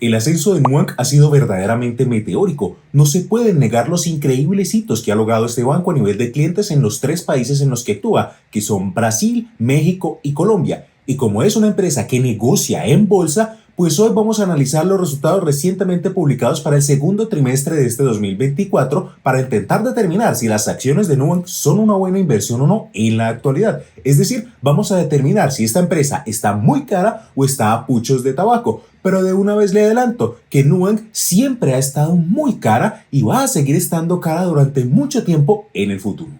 El ascenso de Nubank ha sido verdaderamente meteórico. No se pueden negar los increíbles hitos que ha logrado este banco a nivel de clientes en los tres países en los que actúa, que son Brasil, México y Colombia. Y como es una empresa que negocia en bolsa, pues hoy vamos a analizar los resultados recientemente publicados para el segundo trimestre de este 2024 para intentar determinar si las acciones de Nubank son una buena inversión o no en la actualidad. Es decir, vamos a determinar si esta empresa está muy cara o está a puchos de tabaco. Pero de una vez le adelanto que Nubank siempre ha estado muy cara y va a seguir estando cara durante mucho tiempo en el futuro.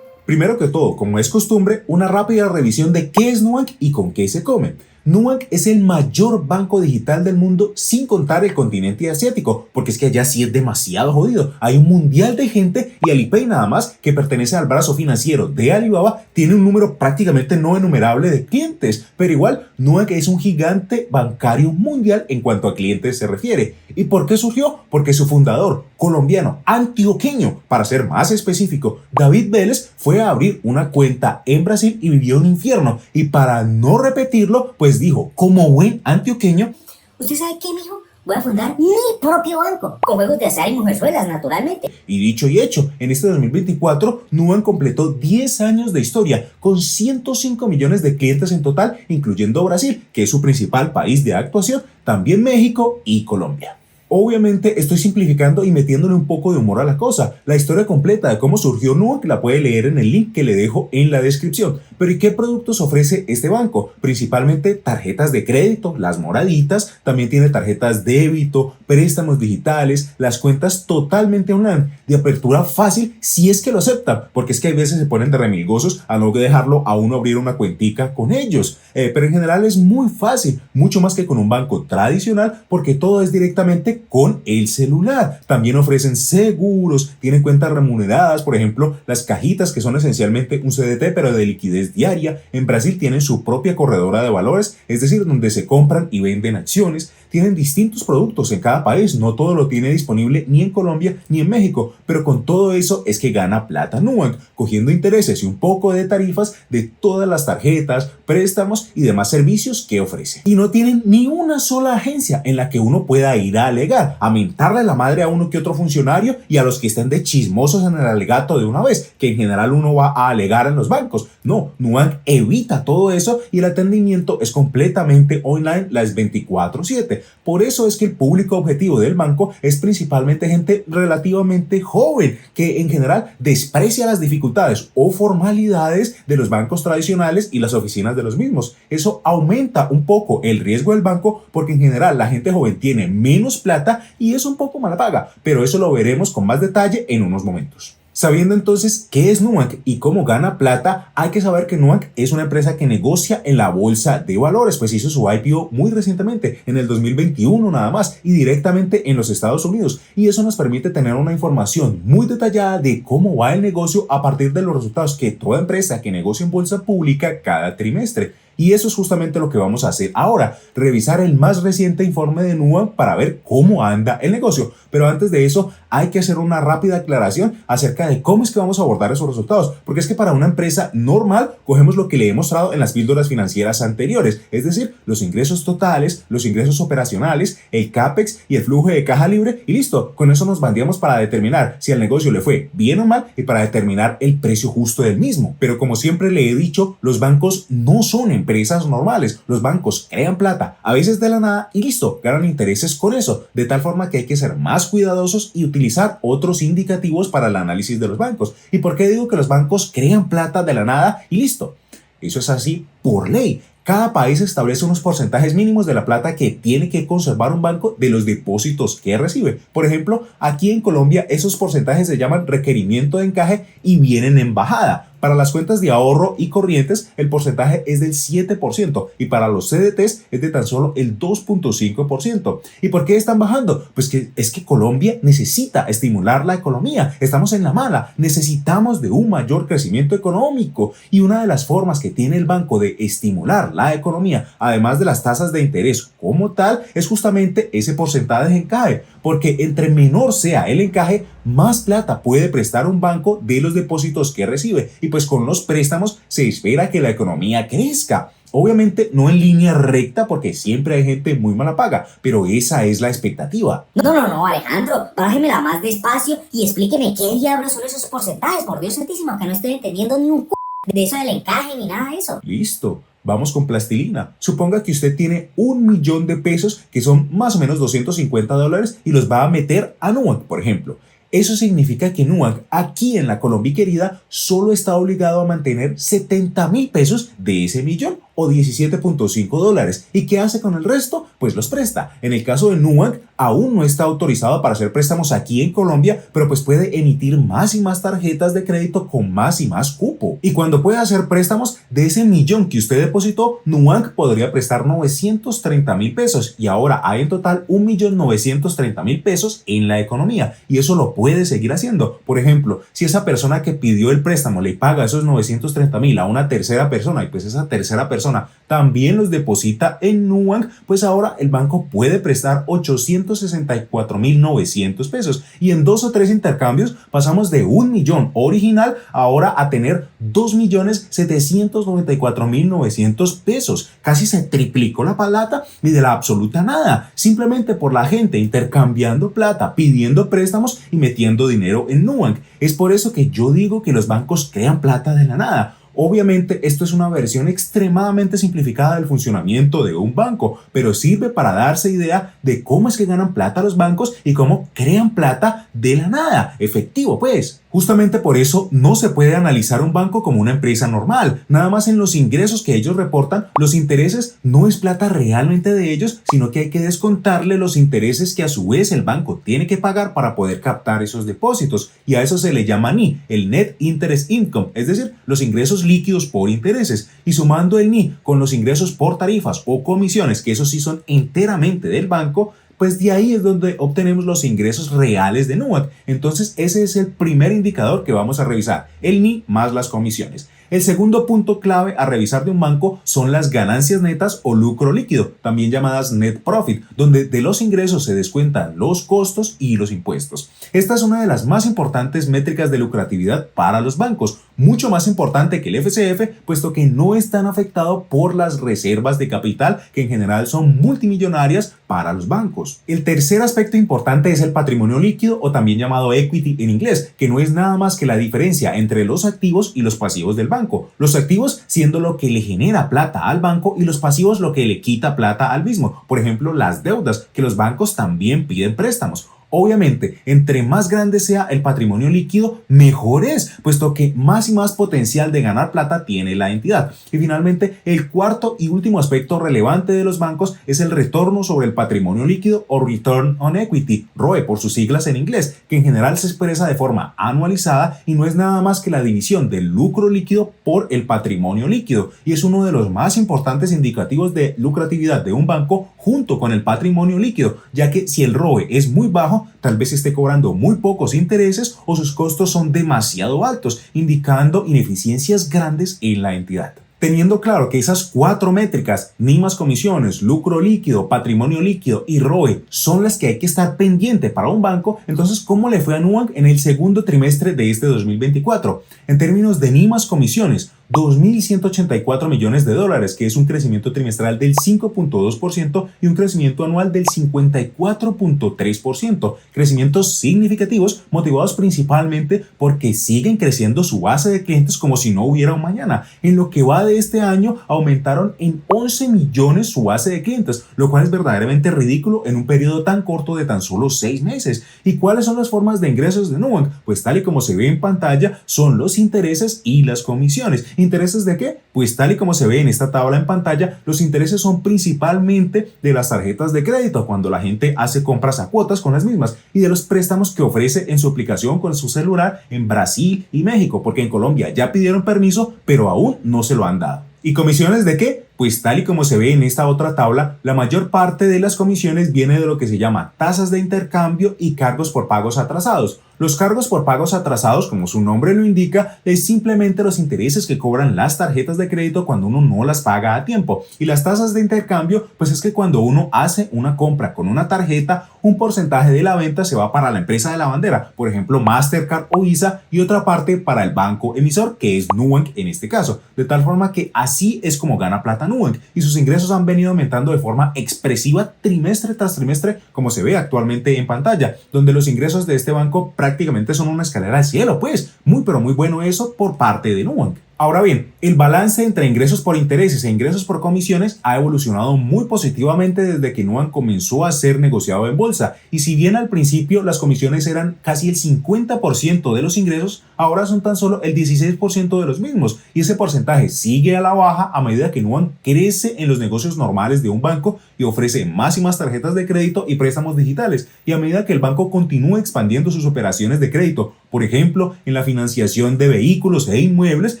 Primero que todo, como es costumbre, una rápida revisión de qué es Nubank y con qué se come. Nubank es el mayor banco digital del mundo sin contar el continente asiático, porque es que allá sí es demasiado jodido. Hay un mundial de gente y Alipay nada más, que pertenece al brazo financiero de Alibaba, tiene un número prácticamente no enumerable de clientes, pero igual Nubank es un gigante bancario mundial en cuanto a clientes se refiere. ¿Y por qué surgió? Porque su fundador, colombiano, antioqueño, para ser más específico, David Vélez, fue a abrir una cuenta en Brasil y vivió un infierno. Y para no repetirlo, pues dijo, como buen antioqueño: ¿usted sabe qué, mijo? Voy a fundar mi propio banco, con juegos de azar y mujerzuelas, naturalmente. Y dicho y hecho, en este 2024, Nubank completó 10 años de historia, con 105 millones de clientes en total, incluyendo Brasil, que es su principal país de actuación, también México y Colombia. Obviamente estoy simplificando y metiéndole un poco de humor a la cosa. La historia completa de cómo surgió Nubank la puede leer en el link que le dejo en la descripción. Pero ¿y qué productos ofrece este banco? Principalmente tarjetas de crédito, las moraditas, también tiene tarjetas débito, préstamos digitales, las cuentas totalmente online, de apertura fácil si es que lo aceptan, porque es que hay veces se ponen de remilgosos a no dejarlo a uno abrir una cuentica con ellos. Pero en general es muy fácil, mucho más que con un banco tradicional, porque todo es directamente con el celular. También ofrecen seguros, tienen cuentas remuneradas, por ejemplo, las cajitas, que son esencialmente un CDT pero de liquidez diaria. En Brasil tienen su propia corredora de valores, es decir, donde se compran y venden acciones. Tienen distintos productos en cada país, no todo lo tiene disponible ni en Colombia ni en México, pero con todo eso es que gana plata Nubank, cogiendo intereses y un poco de tarifas de todas las tarjetas, préstamos y demás servicios que ofrece. Y no tienen ni una sola agencia en la que uno pueda ir a alegar, a mentarle la madre a uno que otro funcionario y a los que estén de chismosos en el alegato de una vez, que en general uno va a alegar en los bancos. No, Nubank evita todo eso y el atendimiento es completamente online las 24/7. Por eso es que el público objetivo del banco es principalmente gente relativamente joven, que en general desprecia las dificultades o formalidades de los bancos tradicionales y las oficinas de los mismos. Eso aumenta un poco el riesgo del banco, porque en general la gente joven tiene menos plata y es un poco mala paga, pero eso lo veremos con más detalle en unos momentos. Sabiendo entonces qué es Nubank y cómo gana plata, hay que saber que Nubank es una empresa que negocia en la bolsa de valores, pues hizo su IPO muy recientemente, en el 2021 nada más, y directamente en los Estados Unidos, y eso nos permite tener una información muy detallada de cómo va el negocio a partir de los resultados que toda empresa que negocia en bolsa publica cada trimestre. Y eso es justamente lo que vamos a hacer ahora, revisar el más reciente informe de Nubank para ver cómo anda el negocio. Pero antes de eso, hay que hacer una rápida aclaración acerca de cómo es que vamos a abordar esos resultados. Porque es que para una empresa normal, cogemos lo que le he mostrado en las píldoras financieras anteriores, es decir, los ingresos totales, los ingresos operacionales, el CAPEX y el flujo de caja libre, y listo. Con eso nos bandeamos para determinar si al negocio le fue bien o mal y para determinar el precio justo del mismo. Pero como siempre le he dicho, los bancos no son empresas normales. Los bancos crean plata, a veces de la nada, y listo, ganan intereses con eso, de tal forma que hay que ser más cuidadosos y utilizar otros indicativos para el análisis de los bancos. ¿Y por qué digo que los bancos crean plata de la nada y listo? Eso es así por ley. Cada país establece unos porcentajes mínimos de la plata que tiene que conservar un banco de los depósitos que recibe. Por ejemplo, aquí en Colombia esos porcentajes se llaman requerimiento de encaje y vienen en bajada. Para las cuentas de ahorro y corrientes, el porcentaje es del 7% y para los CDTs es de tan solo el 2.5%. ¿Y por qué están bajando? Pues que es que Colombia necesita estimular la economía. Estamos en la mala. Necesitamos de un mayor crecimiento económico, y una de las formas que tiene el banco de estimular la economía, además de las tasas de interés como tal, es justamente ese porcentaje de encaje. porque entre menor sea el encaje, más plata puede prestar un banco de los depósitos que recibe, y pues con los préstamos se espera que la economía crezca. Obviamente no en línea recta porque siempre hay gente muy mala paga, pero esa es la expectativa. No, Alejandro, bájemela más despacio y explíqueme qué diablos son esos porcentajes, por Dios santísimo, que no estoy entendiendo ni un de eso del encaje ni nada de eso. Listo. Vamos con plastilina. Suponga que usted tiene 1.000.000 de pesos, que son más o menos $250, y los va a meter a Nubank, por ejemplo. Eso significa que Nubank, aquí en la Colombia querida, solo está obligado a mantener 70.000 pesos de ese millón, o $17.5. ¿Y qué hace con el resto? Pues los presta. En el caso de Nubank, aún no está autorizado para hacer préstamos aquí en Colombia, pero pues puede emitir más y más tarjetas de crédito con más y más cupo. Y cuando pueda hacer préstamos de ese millón que usted depositó, Nubank podría prestar 930.000 pesos, y ahora hay en total 1.930.000 pesos en la economía, y eso lo puede seguir haciendo. Por ejemplo, si esa persona que pidió el préstamo le paga esos 930.000 a una tercera persona, y pues esa tercera persona también los deposita en Nubank, pues ahora el banco puede prestar 864.900 pesos, y en 2 o 3 intercambios pasamos de 1.000.000 original ahora a tener 2.794.900 pesos. Casi se triplicó la plata, y de la absoluta nada, simplemente por la gente intercambiando plata, pidiendo préstamos y metiendo dinero en Nubank. Es por eso que yo digo que los bancos crean plata de la nada. Obviamente esto es una versión extremadamente simplificada del funcionamiento de un banco, pero sirve para darse idea de cómo es que ganan plata los bancos y cómo crean plata de la nada, efectivo pues. Justamente por eso no se puede analizar un banco como una empresa normal, nada más en los ingresos que ellos reportan. Los intereses no es plata realmente de ellos, sino que hay que descontarle los intereses que a su vez el banco tiene que pagar para poder captar esos depósitos, y a eso se le llama NI, el Net Interest Income, es decir, los ingresos líquidos por intereses, y sumando el NI con los ingresos por tarifas o comisiones, que esos sí son enteramente del banco, pues de ahí es donde obtenemos los ingresos reales de Nubank. Entonces ese es el primer indicador que vamos a revisar, el NI más las comisiones. El segundo punto clave a revisar de un banco son las ganancias netas o lucro líquido, también llamadas net profit, donde de los ingresos se descuentan los costos y los impuestos. Esta es una de las más importantes métricas de lucratividad para los bancos, mucho más importante que el FCF, puesto que no es tan afectado por las reservas de capital, que en general son multimillonarias para los bancos. El tercer aspecto importante es el patrimonio líquido, o también llamado equity en inglés, que no es nada más que la diferencia entre los activos y los pasivos del banco. Los activos siendo lo que le genera plata al banco, y los pasivos lo que le quita plata al mismo. Por ejemplo, las deudas, que los bancos también piden préstamos. Obviamente, entre más grande sea el patrimonio líquido, mejor es, puesto que más y más potencial de ganar plata tiene la entidad. Y finalmente, el cuarto y último aspecto relevante de los bancos es el retorno sobre el patrimonio líquido, o Return on Equity, ROE por sus siglas en inglés, que en general se expresa de forma anualizada y no es nada más que la división del lucro líquido por el patrimonio líquido, y es uno de los más importantes indicativos de lucratividad de un banco junto con el patrimonio líquido, ya que si el ROE es muy bajo, tal vez esté cobrando muy pocos intereses o sus costos son demasiado altos, indicando ineficiencias grandes en la entidad. Teniendo claro que esas 4 métricas, NI más comisiones, lucro líquido, patrimonio líquido y ROE, son las que hay que estar pendiente para un banco, entonces ¿cómo le fue a Nubank en el segundo trimestre de este 2024? En términos de NI más comisiones, $2.184 millones, que es un crecimiento trimestral del 5.2% y un crecimiento anual del 54.3%. Crecimientos significativos motivados principalmente porque siguen creciendo su base de clientes como si no hubiera un mañana. En lo que va de este año aumentaron en 11 millones su base de clientes, lo cual es verdaderamente ridículo en un periodo tan corto de tan solo 6 meses. ¿Y cuáles son las formas de ingresos de Nubank? Pues tal y como se ve en pantalla, son los intereses y las comisiones. ¿Intereses de qué? Pues tal y como se ve en esta tabla en pantalla, los intereses son principalmente de las tarjetas de crédito, cuando la gente hace compras a cuotas con las mismas, y de los préstamos que ofrece en su aplicación con su celular en Brasil y México, porque en Colombia ya pidieron permiso, pero aún no se lo han dado. ¿Y comisiones de qué? Pues tal y como se ve en esta otra tabla, la mayor parte de las comisiones viene de lo que se llama tasas de intercambio y cargos por pagos atrasados. Los cargos por pagos atrasados, como su nombre lo indica, es simplemente los intereses que cobran las tarjetas de crédito cuando uno no las paga a tiempo. Y las tasas de intercambio, pues es que cuando uno hace una compra con una tarjeta, un porcentaje de la venta se va para la empresa de la bandera, por ejemplo Mastercard o Visa, y otra parte para el banco emisor, que es Nubank en este caso. De tal forma que así es como gana plata Nubank, y sus ingresos han venido aumentando de forma expresiva trimestre tras trimestre, como se ve actualmente en pantalla, donde los ingresos de este banco prácticamente son una escalera al cielo, pues muy pero muy bueno eso por parte de Nubank. Ahora bien, el balance entre ingresos por intereses e ingresos por comisiones ha evolucionado muy positivamente desde que Nubank comenzó a ser negociado en bolsa, y si bien al principio las comisiones eran casi el 50% de los ingresos, ahora son tan solo el 16% de los mismos, y ese porcentaje sigue a la baja a medida que Nubank crece en los negocios normales de un banco y ofrece más y más tarjetas de crédito y préstamos digitales, y a medida que el banco continúa expandiendo sus operaciones de crédito, por ejemplo, en la financiación de vehículos e inmuebles,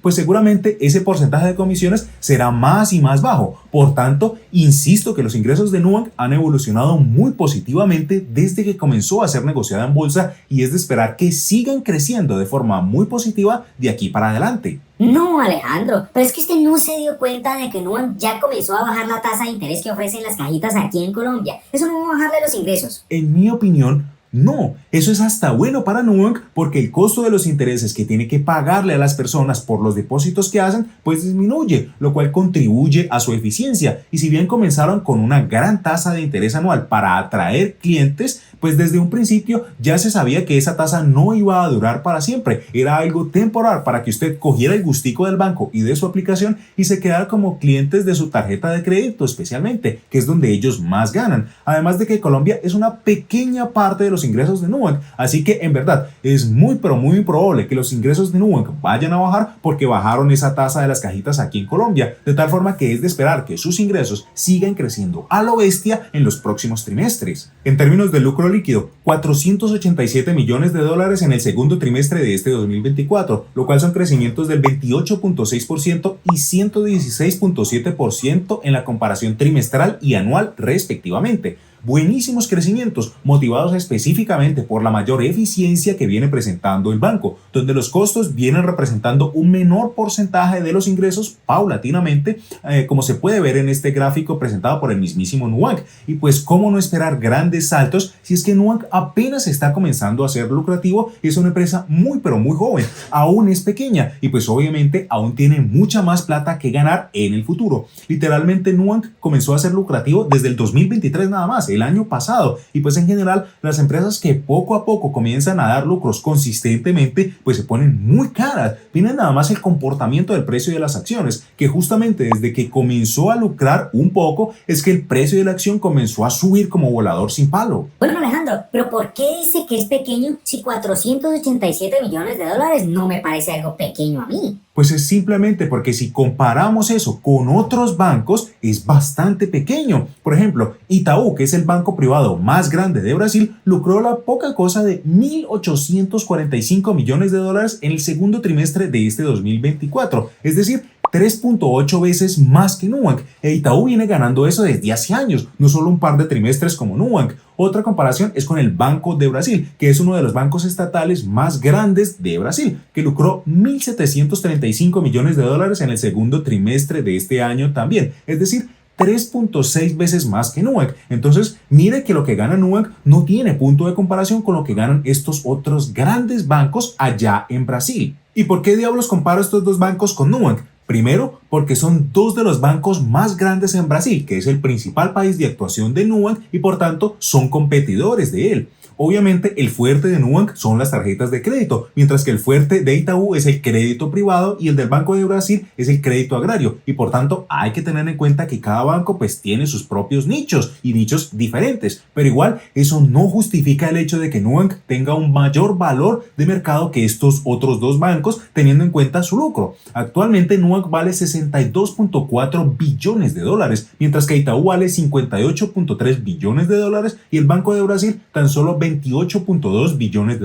pues seguramente ese porcentaje de comisiones será más y más bajo. Por tanto, insisto que los ingresos de Nubank han evolucionado muy positivamente desde que comenzó a ser negociada en bolsa, y es de esperar que sigan creciendo de forma muy positiva de aquí para adelante. No, Alejandro, pero es que usted no se dio cuenta de que Nubank ya comenzó a bajar la tasa de interés que ofrecen las cajitas aquí en Colombia. Eso no va a bajarle los ingresos. En mi opinión, no, eso es hasta bueno para Nubank, porque el costo de los intereses que tiene que pagarle a las personas por los depósitos que hacen pues disminuye, lo cual contribuye a su eficiencia. Y si bien comenzaron con una gran tasa de interés anual para atraer clientes, pues desde un principio ya se sabía que esa tasa no iba a durar para siempre, era algo temporal para que usted cogiera el gustico del banco y de su aplicación y se quedara como clientes de su tarjeta de crédito especialmente, que es donde ellos más ganan. Además de que Colombia es una pequeña parte de los ingresos de Nubank, así que en verdad es muy pero muy probable que los ingresos de Nubank vayan a bajar porque bajaron esa tasa de las cajitas aquí en Colombia, de tal forma que es de esperar que sus ingresos sigan creciendo a lo bestia en los próximos trimestres. En términos de lucro líquido, 487 millones de dólares en el segundo trimestre de este 2024, lo cual son crecimientos del 28.6% y 116.7% en la comparación trimestral y anual respectivamente. Buenísimos crecimientos motivados específicamente por la mayor eficiencia que viene presentando el banco, donde los costos vienen representando un menor porcentaje de los ingresos paulatinamente, como se puede ver en este gráfico presentado por el mismísimo Nubank. Y pues cómo no esperar grandes saltos si es que Nubank apenas está comenzando a ser lucrativo y es una empresa muy pero muy joven, aún es pequeña y pues obviamente aún tiene mucha más plata que ganar en el futuro. Literalmente Nubank comenzó a ser lucrativo desde el 2023 nada más, el año pasado, y pues en general las empresas que poco a poco comienzan a dar lucros consistentemente pues se ponen muy caras. Miren nada más el comportamiento del precio de las acciones, que justamente desde que comenzó a lucrar un poco es que el precio de la acción comenzó a subir como volador sin palo. Bueno, Alejandro, pero ¿por qué dice que es pequeño si 487 millones de dólares no me parece algo pequeño a mí? Pues es simplemente porque si comparamos eso con otros bancos es bastante pequeño. Por ejemplo, Itaú, que es el banco privado más grande de Brasil, lucró la poca cosa de 1.845 millones de dólares en el segundo trimestre de este 2024, es decir, 3.8 veces más que Nubank. Itaú viene ganando eso desde hace años, no solo un par de trimestres como Nubank. Otra comparación es con el Banco de Brasil, que es uno de los bancos estatales más grandes de Brasil, que lucró 1.735 millones de dólares en el segundo trimestre de este año también, es decir, 3.6 veces más que Nubank. Entonces, mire que lo que gana Nubank no tiene punto de comparación con lo que ganan estos otros grandes bancos allá en Brasil. ¿Y por qué diablos comparo estos dos bancos con Nubank? Primero, porque son dos de los bancos más grandes en Brasil, que es el principal país de actuación de Nubank y por tanto son competidores de él. Obviamente el fuerte de Nubank son las tarjetas de crédito, mientras que el fuerte de Itaú es el crédito privado y el del Banco de Brasil es el crédito agrario, y por tanto hay que tener en cuenta que cada banco pues tiene sus propios nichos y nichos diferentes, pero igual eso no justifica el hecho de que Nubank tenga un mayor valor de mercado que estos otros dos bancos teniendo en cuenta su lucro. Actualmente Nubank vale 62.4 billones de dólares, mientras que Itaú vale 58.3 billones de dólares y el Banco de Brasil tan solo $28.2 billones.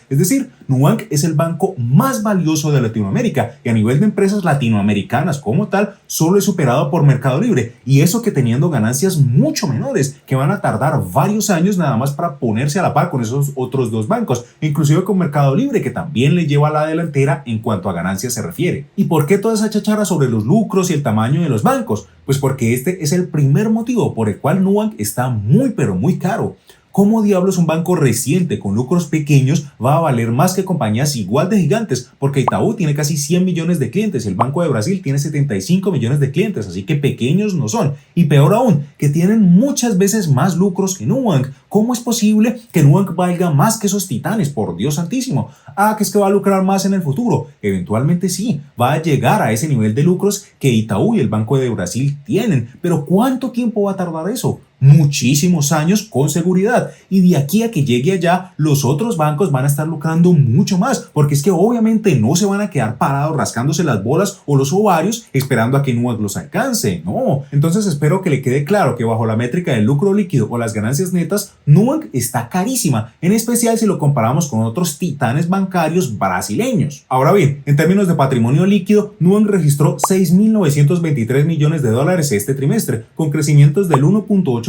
Es decir, Nubank es el banco más valioso de Latinoamérica y a nivel de empresas latinoamericanas como tal, solo es superado por Mercado Libre, y eso que teniendo ganancias mucho menores, que van a tardar varios años nada más para ponerse a la par con esos otros dos bancos, inclusive con Mercado Libre, que también le lleva a la delantera en cuanto a ganancias se refiere. ¿Y por qué toda esa chachara sobre los lucros y el tamaño de los bancos? Pues porque este es el primer motivo por el cual Nubank está muy pero muy caro. ¿Cómo diablos un banco reciente con lucros pequeños va a valer más que compañías igual de gigantes? Porque Itaú tiene casi 100 millones de clientes, el Banco de Brasil tiene 75 millones de clientes, así que pequeños no son. Y peor aún, que tienen muchas veces más lucros que Nubank. ¿Cómo es posible que Nubank valga más que esos titanes? Por Dios santísimo. Que es que va a lucrar más en el futuro. Eventualmente sí, va a llegar a ese nivel de lucros que Itaú y el Banco de Brasil tienen. Pero ¿cuánto tiempo va a tardar eso? Muchísimos años con seguridad, y de aquí a que llegue allá los otros bancos van a estar lucrando mucho más, porque es que obviamente no se van a quedar parados rascándose las bolas o los ovarios esperando a que Nubank los alcance, no. Entonces espero que le quede claro que bajo la métrica del lucro líquido o las ganancias netas, Nubank está carísima, en especial si lo comparamos con otros titanes bancarios brasileños. Ahora bien, en términos de patrimonio líquido, Nubank registró $6.923 millones este trimestre, con crecimientos del 1.8%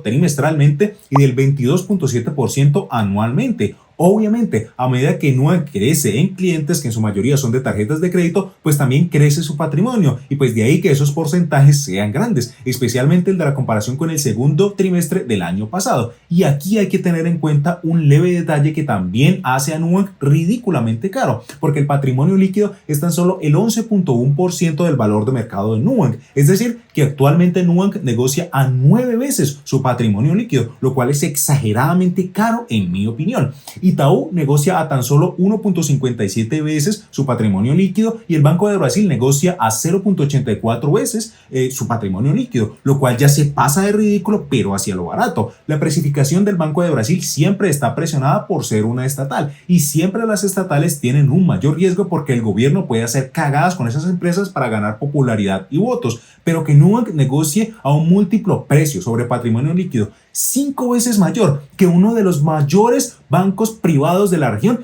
trimestralmente y del 22.7% anualmente. Obviamente, a medida que Nubank crece en clientes, que en su mayoría son de tarjetas de crédito, pues también crece su patrimonio, y pues de ahí que esos porcentajes sean grandes, especialmente el de la comparación con el segundo trimestre del año pasado. Y aquí hay que tener en cuenta un leve detalle que también hace a Nubank ridículamente caro, porque el patrimonio líquido es tan solo el 11.1% del valor de mercado de Nubank, es decir, que actualmente Nubank negocia a 9 veces su patrimonio líquido, lo cual es exageradamente caro en mi opinión. Itaú negocia a tan solo 1.57 veces su patrimonio líquido y el Banco de Brasil negocia a 0.84 veces su patrimonio líquido, lo cual ya se pasa de ridículo pero hacia lo barato. La precificación del Banco de Brasil siempre está presionada por ser una estatal, y siempre las estatales tienen un mayor riesgo porque el gobierno puede hacer cagadas con esas empresas para ganar popularidad y votos, pero que Nubank negocie a un múltiplo precio sobre patrimonio líquido 5 veces mayor que uno de los mayores bancos privados de la región,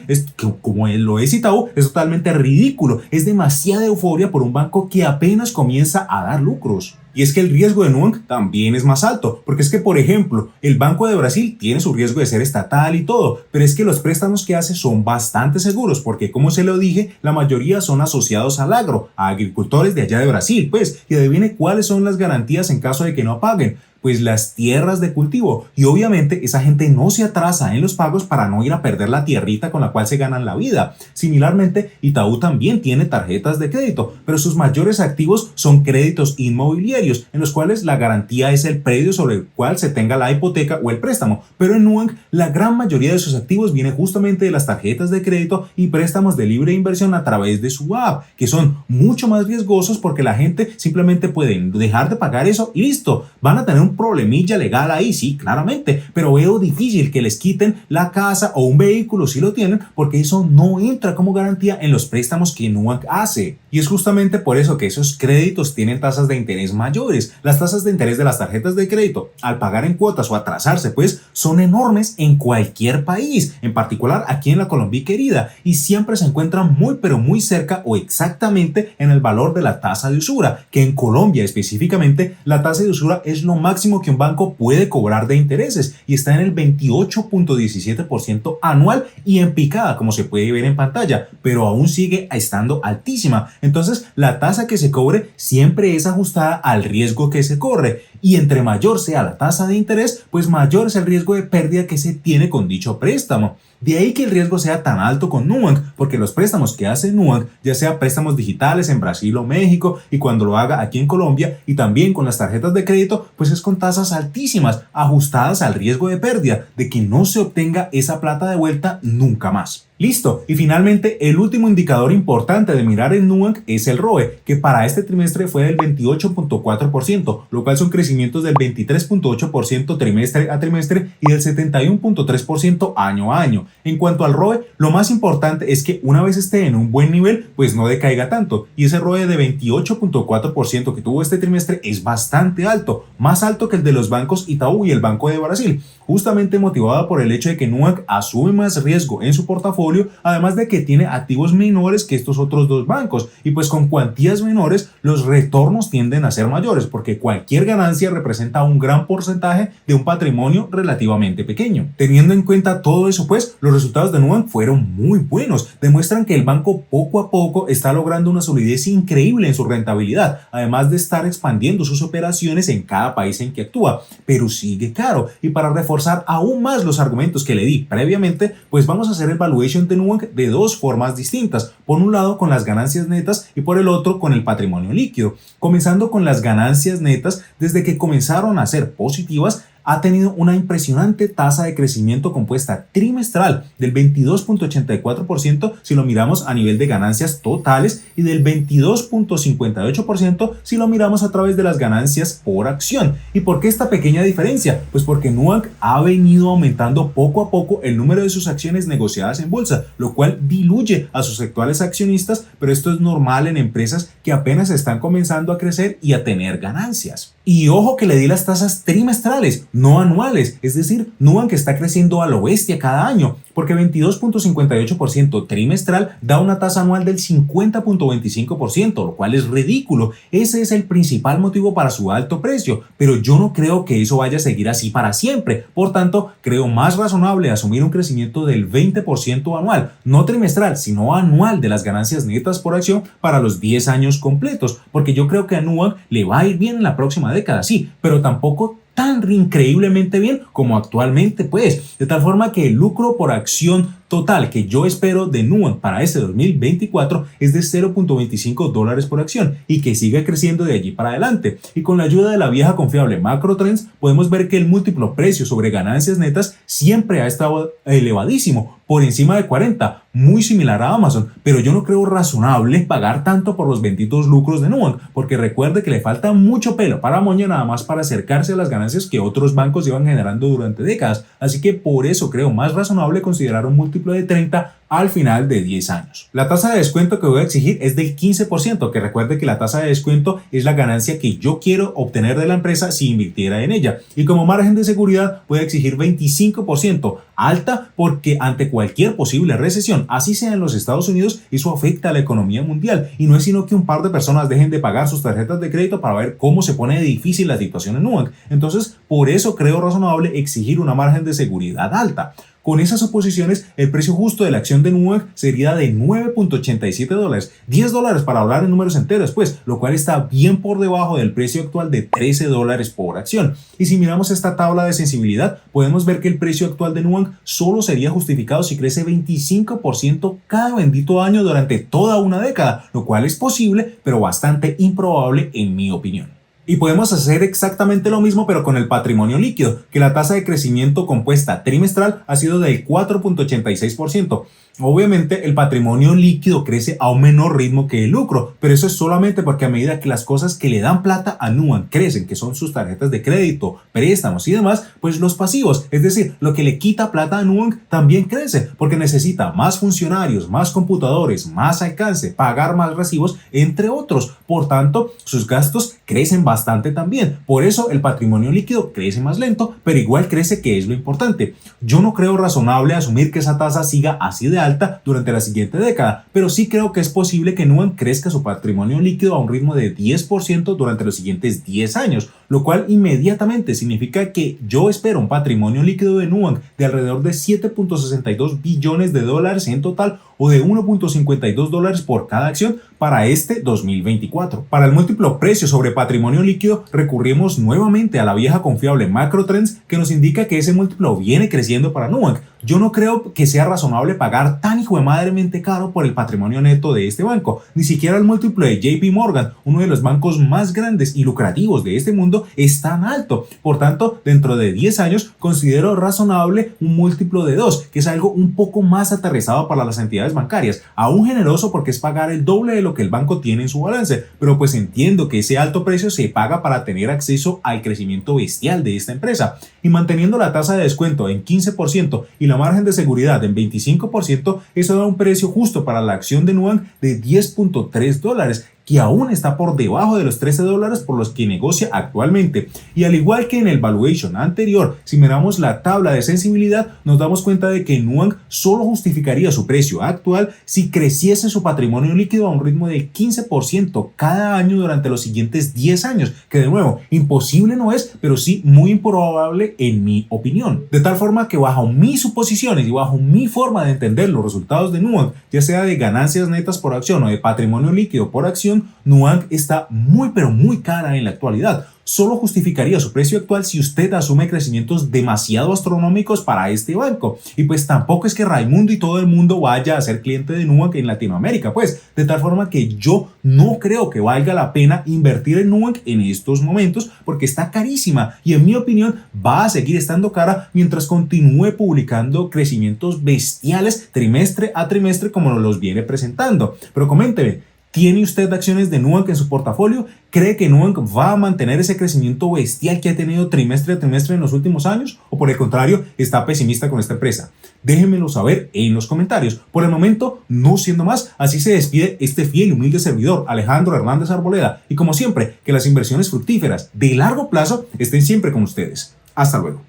como lo es Itaú, es totalmente ridículo. Es demasiada euforia por un banco que apenas comienza a dar lucros. Y es que el riesgo de Nubank también es más alto, porque es que, por ejemplo, el Banco de Brasil tiene su riesgo de ser estatal y todo, pero es que los préstamos que hace son bastante seguros, porque como se lo dije, la mayoría son asociados al agro, a agricultores de allá de Brasil, pues, y adivine cuáles son las garantías en caso de que no paguen. Pues las tierras de cultivo, y obviamente esa gente no se atrasa en los pagos para no ir a perder la tierrita con la cual se ganan la vida. Similarmente, Itaú también tiene tarjetas de crédito, pero sus mayores activos son créditos inmobiliarios, en los cuales la garantía es el predio sobre el cual se tenga la hipoteca o el préstamo, pero en Nubank la gran mayoría de sus activos viene justamente de las tarjetas de crédito y préstamos de libre inversión a través de su app, que son mucho más riesgosos porque la gente simplemente puede dejar de pagar eso y listo, van a tener un problemilla legal ahí, sí, claramente, pero veo difícil que les quiten la casa o un vehículo si lo tienen, porque eso no entra como garantía en los préstamos que Nubank hace. Y es justamente por eso que esos créditos tienen tasas de interés mayores. Las tasas de interés de las tarjetas de crédito, al pagar en cuotas o atrasarse, pues son enormes en cualquier país, en particular aquí en la Colombia querida, y siempre se encuentran muy pero muy cerca o exactamente en el valor de la tasa de usura, que en Colombia específicamente la tasa de usura es lo máximo que un banco puede cobrar de intereses y está en el 28.17% anual y en picada, como se puede ver en pantalla, pero aún sigue estando altísima. Entonces la tasa que se cobre siempre es ajustada al riesgo que se corre, y entre mayor sea la tasa de interés, pues mayor es el riesgo de pérdida que se tiene con dicho préstamo. De ahí que el riesgo sea tan alto con Nubank, porque los préstamos que hace Nubank, ya sea préstamos digitales en Brasil o México, y cuando lo haga aquí en Colombia, y también con las tarjetas de crédito, pues es con tasas altísimas, ajustadas al riesgo de pérdida, de que no se obtenga esa plata de vuelta nunca más. Listo, y finalmente el último indicador importante de mirar en Nubank es el ROE, que para este trimestre fue del 28.4%, lo cual son crecimientos del 23.8% trimestre a trimestre y del 71.3% año a año. En cuanto al ROE, lo más importante es que una vez esté en un buen nivel, pues no decaiga tanto, y ese ROE de 28.4% que tuvo este trimestre es bastante alto, más alto que el de los bancos Itaú y el Banco de Brasil, justamente motivada por el hecho de que Nubank asume más riesgo en su portafolio, además de que tiene activos menores que estos otros dos bancos, y pues con cuantías menores los retornos tienden a ser mayores, porque cualquier ganancia representa un gran porcentaje de un patrimonio relativamente pequeño. Teniendo en cuenta todo eso, pues los resultados de Nubank fueron muy buenos, demuestran que el banco poco a poco está logrando una solidez increíble en su rentabilidad, además de estar expandiendo sus operaciones en cada país en que actúa, pero sigue caro. Y para reforzar aún más los argumentos que le di previamente, pues vamos a hacer el valuation de Nubank de dos formas distintas, por un lado con las ganancias netas y por el otro con el patrimonio líquido. Comenzando con las ganancias netas, desde que comenzaron a ser positivas, ha tenido una impresionante tasa de crecimiento compuesta trimestral del 22.84% si lo miramos a nivel de ganancias totales y del 22.58% si lo miramos a través de las ganancias por acción. ¿Y por qué esta pequeña diferencia? Pues porque Nubank ha venido aumentando poco a poco el número de sus acciones negociadas en bolsa, lo cual diluye a sus actuales accionistas, pero esto es normal en empresas que apenas están comenzando a crecer y a tener ganancias. Y ojo que le di las tasas trimestrales, no anuales, es decir, Nubank está creciendo a lo bestia cada año, porque 22.58% trimestral da una tasa anual del 50.25%, lo cual es ridículo. Ese es el principal motivo para su alto precio, pero yo no creo que eso vaya a seguir así para siempre. Por tanto, creo más razonable asumir un crecimiento del 20% anual, no trimestral, sino anual de las ganancias netas por acción para los 10 años completos, porque yo creo que a Nubank le va a ir bien en la próxima década, sí, pero tampoco tan increíblemente bien como actualmente, pues, de tal forma que el lucro por acción total que yo espero de Nubank para este 2024 es de $0.25 por acción y que siga creciendo de allí para adelante. Y con la ayuda de la vieja confiable Macro Trends podemos ver que el múltiplo precio sobre ganancias netas siempre ha estado elevadísimo, por encima de 40, muy similar a Amazon, pero yo no creo razonable pagar tanto por los benditos lucros de Nubank, porque recuerde que le falta mucho pelo para moña nada más para acercarse a las ganancias que otros bancos llevan generando durante décadas, así que por eso creo más razonable considerar un múltiplo de 30 al final de 10 años. La tasa de descuento que voy a exigir es del 15%, que recuerde que la tasa de descuento es la ganancia que yo quiero obtener de la empresa si invirtiera en ella. Y como margen de seguridad voy a exigir 25%, alta porque ante cualquier posible recesión, así sea en los Estados Unidos, eso afecta a la economía mundial y no es sino que un par de personas dejen de pagar sus tarjetas de crédito para ver cómo se pone difícil la situación en Nubank. Entonces, por eso creo razonable exigir una margen de seguridad alta. Con esas suposiciones, el precio justo de la acción de Nubank sería de $9.87, $10 para hablar en números enteros, pues, lo cual está bien por debajo del precio actual de $13 por acción. Y si miramos esta tabla de sensibilidad, podemos ver que el precio actual de Nubank solo sería justificado si crece 25% cada bendito año durante toda una década, lo cual es posible, pero bastante improbable en mi opinión. Y podemos hacer exactamente lo mismo pero con el patrimonio líquido, que la tasa de crecimiento compuesta trimestral ha sido del 4.86%. Obviamente el patrimonio líquido crece a un menor ritmo que el lucro, pero eso es solamente porque a medida que las cosas que le dan plata a Nubank crecen, que son sus tarjetas de crédito, préstamos y demás, pues los pasivos, es decir, lo que le quita plata a Nubank también crece, porque necesita más funcionarios, más computadores, más alcance, pagar más recibos, entre otros. Por tanto, sus gastos crecen bastante también. Por eso el patrimonio líquido crece más lento, pero igual crece, que es lo importante. Yo no creo razonable asumir que esa tasa siga así de alta durante la siguiente década, pero sí creo que es posible que Nubank crezca su patrimonio líquido a un ritmo de 10% durante los siguientes 10 años, lo cual inmediatamente significa que yo espero un patrimonio líquido de Nubank de alrededor de $7.62 billones en total, o de $1.52 por cada acción para este 2024. Para el múltiplo precio sobre patrimonio líquido recurrimos nuevamente a la vieja confiable Macro Trends, que nos indica que ese múltiplo viene creciendo para Nubank, Yo no creo que sea razonable pagar tan hijuemadremente caro por el patrimonio neto de este banco. Ni siquiera el múltiplo de JP Morgan, uno de los bancos más grandes y lucrativos de este mundo, es tan alto. Por tanto, dentro de 10 años considero razonable un múltiplo de 2, que es algo un poco más aterrizado para las entidades bancarias. Aún generoso porque es pagar el doble de lo que el banco tiene en su balance, pero pues entiendo que ese alto precio se paga para tener acceso al crecimiento bestial de esta empresa. Y manteniendo la tasa de descuento en 15% y la margen de seguridad en 25%, eso da un precio justo para la acción de Nubank de $10.3, que aún está por debajo de los $13 por los que negocia actualmente. Y al igual que en el valuation anterior, si miramos la tabla de sensibilidad, nos damos cuenta de que Nubank solo justificaría su precio actual si creciese su patrimonio líquido a un ritmo del 15% cada año durante los siguientes 10 años, que de nuevo, imposible no es, pero sí muy improbable en mi opinión. De tal forma que bajo mis suposiciones y bajo mi forma de entender los resultados de Nubank, ya sea de ganancias netas por acción o de patrimonio líquido por acción, Nubank está muy pero muy cara en la actualidad. Solo justificaría su precio actual si usted asume crecimientos demasiado astronómicos para este banco. Y pues tampoco es que Raimundo y todo el mundo vaya a ser cliente de Nubank en Latinoamérica, pues, de tal forma que yo no creo que valga la pena invertir en Nubank en estos momentos porque está carísima y en mi opinión va a seguir estando cara mientras continúe publicando crecimientos bestiales trimestre a trimestre como nos los viene presentando. Pero coménteme, ¿tiene usted acciones de Nubank en su portafolio? ¿Cree que Nubank va a mantener ese crecimiento bestial que ha tenido trimestre a trimestre en los últimos años? ¿O por el contrario, está pesimista con esta empresa? Déjenmelo saber en los comentarios. Por el momento, no siendo más, así se despide este fiel y humilde servidor, Alejandro Hernández Arboleda. Y como siempre, que las inversiones fructíferas de largo plazo estén siempre con ustedes. Hasta luego.